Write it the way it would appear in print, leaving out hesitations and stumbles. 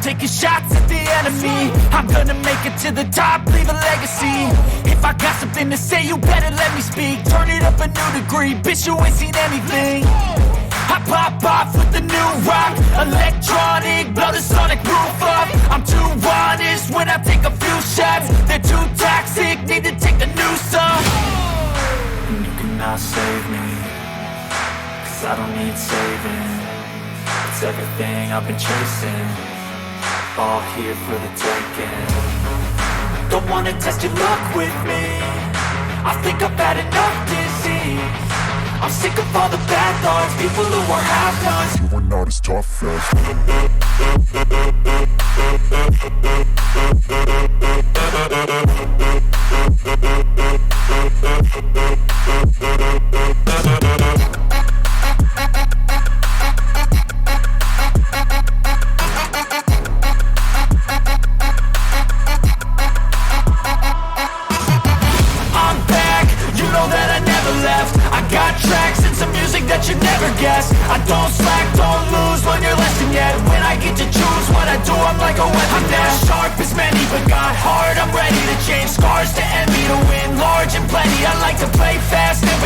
taking shots at the enemy. I'm gonna make it to the top, leave a legacy. If I got something to say, you better let me speak. Turn it up a new degree, bitch, you ain't seen anything. I pop off with the new rock, electronic, blow the sonic roof up. I'm too honest when I take a few shots. They're too toxic, need to take the noose off. And you cannot save me, 'cause I don't need saving. It's everything I've been chasing, all here for the taking. Don't wanna test your luck with me, I think I've had enough disease. I'm sick of all the bad thoughts, people who are half-nots. You are not as tough as you never guess. I don't slack, don't lose, learn your lesson yet. When I get to choose what I do, I'm like a weapon. I'm not sharp as many, but got heart, I'm ready to change. Scars to envy, to win large and plenty. I like to play fast and